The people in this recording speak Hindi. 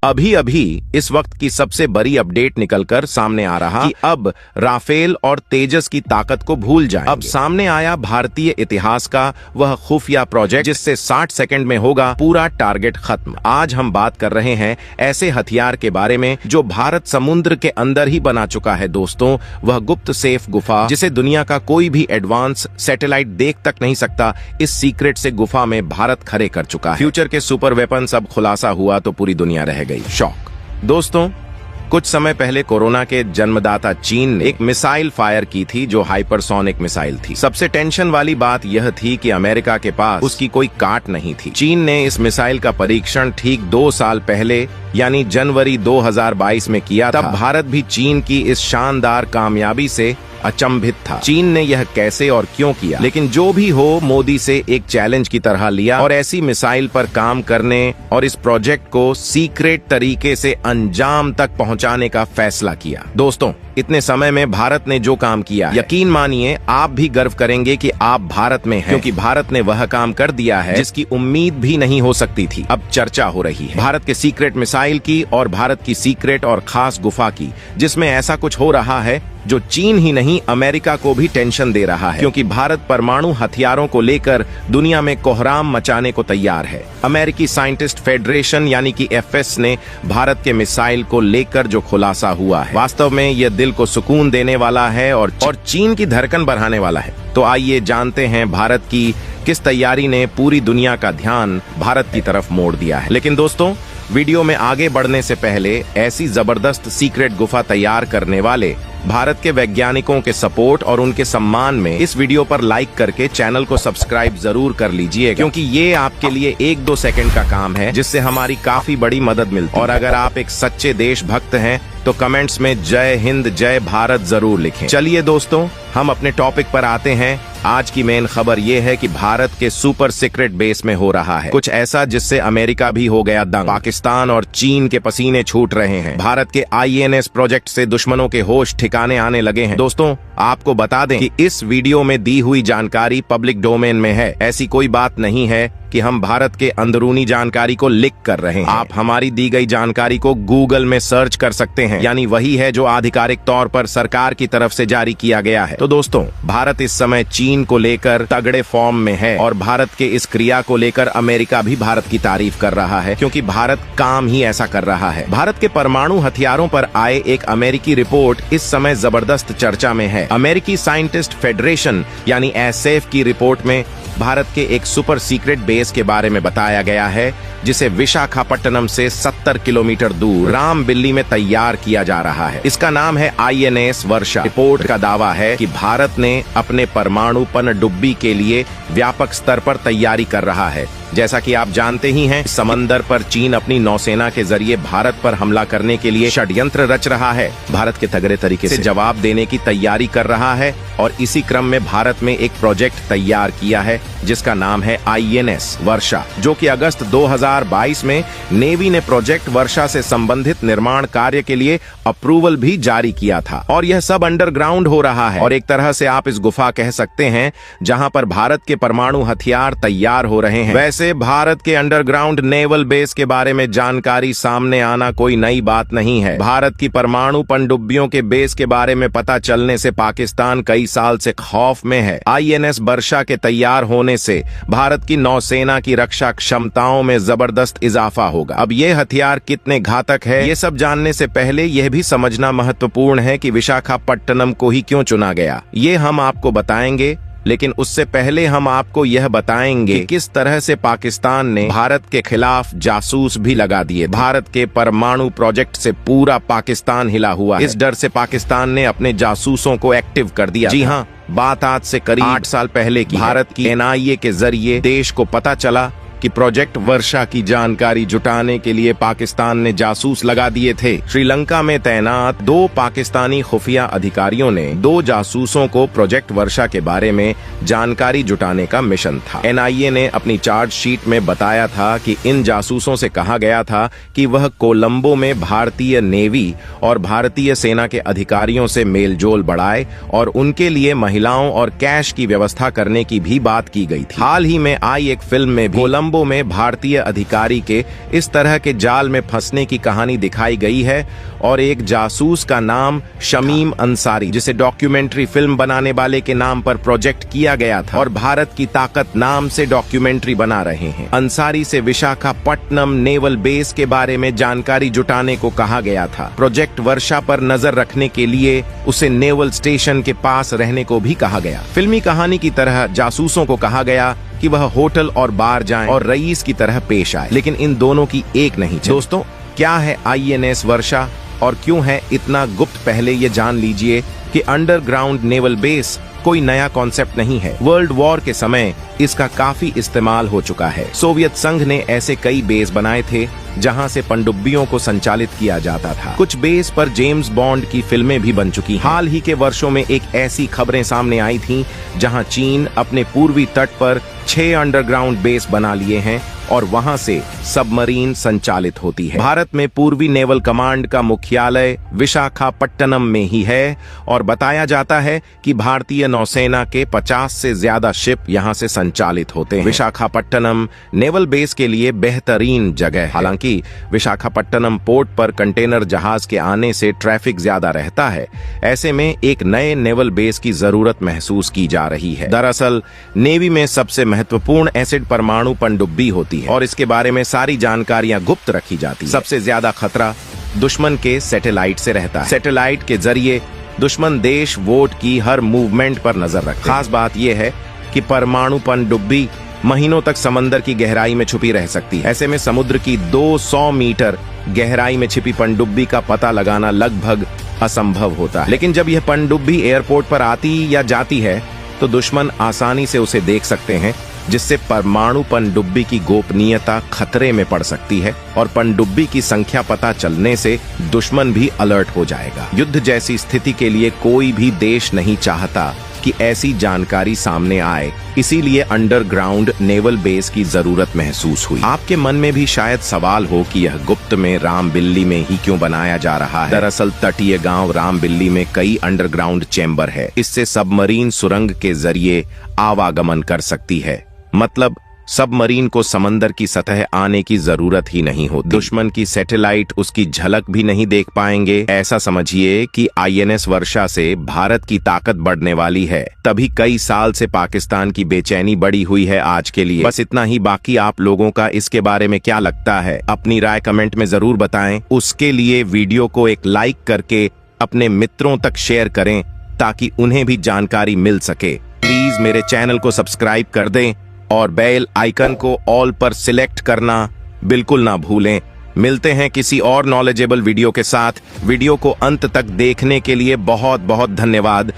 अभी अभी इस वक्त की सबसे बड़ी अपडेट निकलकर सामने आ रहा कि अब राफेल और तेजस की ताकत को भूल जाएंगे। अब सामने आया भारतीय इतिहास का वह खुफिया प्रोजेक्ट जिससे 60 सेकंड में होगा पूरा टारगेट खत्म। आज हम बात कर रहे हैं ऐसे हथियार के बारे में जो भारत समुद्र के अंदर ही बना चुका है दोस्तों, वह गुप्त सेफ गुफा जिसे दुनिया का कोई भी एडवांस सैटेलाइट देख तक नहीं सकता। इस सीक्रेट से गुफा में भारत खड़े कर चुका है। फ्यूचर के सुपर वेपन सब खुलासा हुआ तो पूरी दुनिया रह गई शॉक। दोस्तों, कुछ समय पहले कोरोना के जन्मदाता चीन ने एक मिसाइल फायर की थी जो हाइपरसोनिक मिसाइल थी। सबसे टेंशन वाली बात यह थी कि अमेरिका के पास उसकी कोई काट नहीं थी। चीन ने इस मिसाइल का परीक्षण ठीक 2 साल पहले यानी जनवरी 2022 में किया था। तब भारत भी चीन की इस शानदार कामयाबी से अचंभित था। चीन ने यह कैसे और क्यों किया, लेकिन जो भी हो मोदी से एक चैलेंज की तरह लिया और ऐसी मिसाइल पर काम करने और इस प्रोजेक्ट को सीक्रेट तरीके से अंजाम तक पहुंचाने का फैसला किया। दोस्तों, इतने समय में भारत ने जो काम किया, यकीन मानिए आप भी गर्व करेंगे कि आप भारत में हैं, क्योंकि भारत ने वह काम कर दिया है जिसकी उम्मीद भी नहीं हो सकती थी। अब चर्चा हो रही है भारत के सीक्रेट मिसाइल की और भारत की सीक्रेट और खास गुफा की, जिसमें ऐसा कुछ हो रहा है जो चीन ही नहीं अमेरिका को भी टेंशन दे रहा है, क्योंकि भारत परमाणु हथियारों को लेकर दुनिया में कोहराम मचाने को तैयार है। अमेरिकी साइंटिस्ट फेडरेशन यानी कि एफएस ने भारत के मिसाइल को लेकर जो खुलासा हुआ है, वास्तव में यह दिल को सुकून देने वाला है और चीन की धड़कन बढ़ाने वाला है। तो आइए जानते हैं भारत की किस तैयारी ने पूरी दुनिया का ध्यान भारत की तरफ मोड़ दिया है। लेकिन दोस्तों, वीडियो में आगे बढ़ने से पहले ऐसी जबरदस्त सीक्रेट गुफा तैयार करने वाले भारत के वैज्ञानिकों के सपोर्ट और उनके सम्मान में इस वीडियो पर लाइक करके चैनल को सब्सक्राइब जरूर कर लीजिए, क्योंकि ये आपके लिए 1-2 सेकंड का काम है जिससे हमारी काफी बड़ी मदद मिलती है। और अगर आप एक सच्चे देशभक्त हैं तो कमेंट्स में जय हिंद जय भारत जरूर लिखें। चलिए दोस्तों, हम अपने टॉपिक पर आते हैं। आज की मेन खबर ये है कि भारत के सुपर सीक्रेट बेस में हो रहा है कुछ ऐसा जिससे अमेरिका भी हो गया दंग। पाकिस्तान और चीन के पसीने छूट रहे हैं। भारत के INS प्रोजेक्ट से दुश्मनों के होश ठिकाने आने लगे हैं। दोस्तों, आपको बता दें कि इस वीडियो में दी हुई जानकारी पब्लिक डोमेन में है। ऐसी कोई बात नहीं है कि हम भारत के अंदरूनी जानकारी को लीक कर रहे हैं। आप हमारी दी गई जानकारी को गूगल में सर्च कर सकते हैं, यानी वही है जो आधिकारिक तौर पर सरकार की तरफ से जारी किया गया है। तो दोस्तों, भारत इस समय चीन को लेकर तगड़े फॉर्म में है और भारत के इस क्रिया को लेकर अमेरिका भी भारत की तारीफ कर रहा है, क्योंकि भारत काम ही ऐसा कर रहा है। भारत के परमाणु हथियारों पर आए एक अमेरिकी रिपोर्ट इस समय जबरदस्त चर्चा में है। अमेरिकी साइंटिस्ट फेडरेशन यानी एसएफ की रिपोर्ट में भारत के एक सुपर सीक्रेट बेस के बारे में बताया गया है, जिसे विशाखापट्टनम से 70 किलोमीटर दूर रामबिल्ली में तैयार किया जा रहा है। इसका नाम है INS वर्षा। रिपोर्ट का दावा है कि भारत ने अपने परमाणु पनडुब्बी के लिए व्यापक स्तर पर तैयारी कर रहा है। जैसा कि आप जानते ही हैं, समंदर पर चीन अपनी नौसेना के जरिए भारत पर हमला करने के लिए षड्यंत्र रच रहा है। भारत के तगड़े तरीके से जवाब देने की तैयारी कर रहा है और इसी क्रम में भारत में एक प्रोजेक्ट तैयार किया है जिसका नाम है INS वर्षा, जो कि अगस्त 2022 में नेवी ने प्रोजेक्ट वर्षा से संबंधित निर्माण कार्य के लिए अप्रूवल भी जारी किया था। और यह सब अंडरग्राउंड हो रहा है और एक तरह से आप इस गुफा कह सकते हैं जहां पर भारत के परमाणु हथियार तैयार हो रहे हैं। वैसे भारत के अंडरग्राउंड नेवल बेस के बारे में जानकारी सामने आना कोई नई बात नहीं है। भारत की परमाणु पनडुब्बियों के बेस के बारे में पता चलने से पाकिस्तान कई साल से खौफ में है। INS वर्षा के तैयार होने से भारत की नौसेना की रक्षा क्षमताओं में जबरदस्त इजाफा होगा। अब ये हथियार कितने घातक है, ये सब जानने से पहले यह भी समझना महत्वपूर्ण है कि विशाखापट्टनम को ही क्यों चुना गया। ये हम आपको बताएंगे, लेकिन उससे पहले हम आपको यह बताएंगे कि किस तरह से पाकिस्तान ने भारत के खिलाफ जासूस भी लगा दिए। भारत के परमाणु प्रोजेक्ट से पूरा पाकिस्तान हिला हुआ है। इस डर से पाकिस्तान ने अपने जासूसों को एक्टिव कर दिया। जी हाँ, बात आज से करीब 8 साल पहले की। भारत की NIA के जरिए देश को पता चला कि प्रोजेक्ट वर्षा की जानकारी जुटाने के लिए पाकिस्तान ने जासूस लगा दिए थे। श्रीलंका में तैनात 2 पाकिस्तानी खुफिया अधिकारियों ने 2 जासूसों को प्रोजेक्ट वर्षा के बारे में जानकारी जुटाने का मिशन था। NIA ने अपनी चार्जशीट में बताया था कि इन जासूसों से कहा गया था कि वह कोलंबो में भारतीय नेवी और भारतीय सेना के अधिकारियों से मेलजोल बढ़ाए और उनके लिए महिलाओं और कैश की व्यवस्था करने की भी बात की गई थी। हाल ही में आई एक फिल्म में भी कोलंबो कोलंबो में भारतीय अधिकारी के इस तरह के जाल में फंसने की कहानी दिखाई गई है और एक जासूस का नाम शमीम अंसारी, जिसे डॉक्यूमेंट्री फिल्म बनाने वाले के नाम पर प्रोजेक्ट किया गया था और भारत की ताकत नाम से डॉक्यूमेंट्री बना रहे हैं। अंसारी से विशाखापट्टनम नेवल बेस के बारे में जानकारी जुटाने को कहा गया था। प्रोजेक्ट वर्षा पर नजर रखने के लिए उसे नेवल स्टेशन के पास रहने को भी कहा गया। फिल्मी कहानी की तरह जासूसों को कहा गया कि वह होटल और बार जाएं और रईस की तरह पेश आए, लेकिन इन दोनों की एक नहीं चली। दोस्तों, क्या है INS वर्षा और क्यों है इतना गुप्त, पहले ये जान लीजिए कि अंडरग्राउंड नेवल बेस कोई नया कॉन्सेप्ट नहीं है। वर्ल्ड वॉर के समय इसका काफी इस्तेमाल हो चुका है। सोवियत संघ ने ऐसे कई बेस बनाए थे जहां से पनडुब्बियों को संचालित किया जाता था। कुछ बेस पर जेम्स बॉन्ड की फिल्में भी बन चुकी हैं। हाल ही के वर्षों में एक ऐसी खबरें सामने आई थीं जहां चीन अपने पूर्वी तट पर 6 अंडरग्राउंड बेस बना लिए हैं और वहां से सबमरीन संचालित होती है। भारत में पूर्वी नेवल कमांड का मुख्यालय विशाखापट्टनम में ही है और बताया जाता है कि भारतीय नौसेना के 50 से ज्यादा शिप यहां से संचालित होते हैं। विशाखापट्टनम नेवल बेस के लिए बेहतरीन जगह है। हालांकि विशाखापट्टनम पोर्ट पर कंटेनर जहाज के आने से ट्रैफिक ज्यादा रहता है। ऐसे में एक नए नेवल बेस की जरूरत महसूस की जा रही है। दरअसल नेवी में सबसे महत्वपूर्ण एसिड परमाणु पनडुब्बी होती है और इसके बारे में सारी जानकारियां गुप्त रखी जाती है। सबसे ज्यादा खतरा दुश्मन के सैटेलाइट से रहता है। सैटेलाइट के जरिए दुश्मन देश वोट की हर मूवमेंट पर नजर रखते हैं। खास बात यह है कि परमाणु पनडुब्बी महीनों तक समंदर की गहराई में छुपी रह सकती है। ऐसे में समुद्र की 200 मीटर गहराई में छिपी पनडुब्बी का पता लगाना लगभग असंभव होता है। लेकिन जब यह पनडुब्बी एयरपोर्ट पर आती या जाती है तो दुश्मन आसानी से उसे देख सकते हैं, जिससे परमाणु पनडुब्बी की गोपनीयता खतरे में पड़ सकती है और पनडुब्बी की संख्या पता चलने से दुश्मन भी अलर्ट हो जाएगा। युद्ध जैसी स्थिति के लिए कोई भी देश नहीं चाहता कि ऐसी जानकारी सामने आए, इसीलिए अंडरग्राउंड नेवल बेस की जरूरत महसूस हुई। आपके मन में भी शायद सवाल हो कि यह गुप्त में रामबिल्ली में ही क्यों बनाया जा रहा है। दरअसल तटीय गांव रामबिल्ली में कई अंडरग्राउंड चेंबर है। इससे सबमरीन सुरंग के जरिए आवागमन कर सकती है। मतलब सबमरीन को समंदर की सतह आने की जरूरत ही नहीं होती। दुश्मन की सैटेलाइट उसकी झलक भी नहीं देख पाएंगे। ऐसा समझिए कि INS वर्षा से भारत की ताकत बढ़ने वाली है। तभी कई साल से पाकिस्तान की बेचैनी बढ़ी हुई है आज के लिए। बस इतना ही। बाकी आप लोगों का इसके बारे में क्या लगता है, अपनी राय कमेंट में जरूर बताएं। उसके लिए वीडियो को एक लाइक करके अपने मित्रों तक शेयर करें ताकि उन्हें भी जानकारी मिल सके। प्लीज मेरे चैनल को सब्सक्राइब कर दें और बेल आइकन को ऑल पर सिलेक्ट करना बिल्कुल ना भूलें। मिलते हैं किसी और नॉलेजेबल वीडियो के साथ। वीडियो को अंत तक देखने के लिए बहुत बहुत धन्यवाद।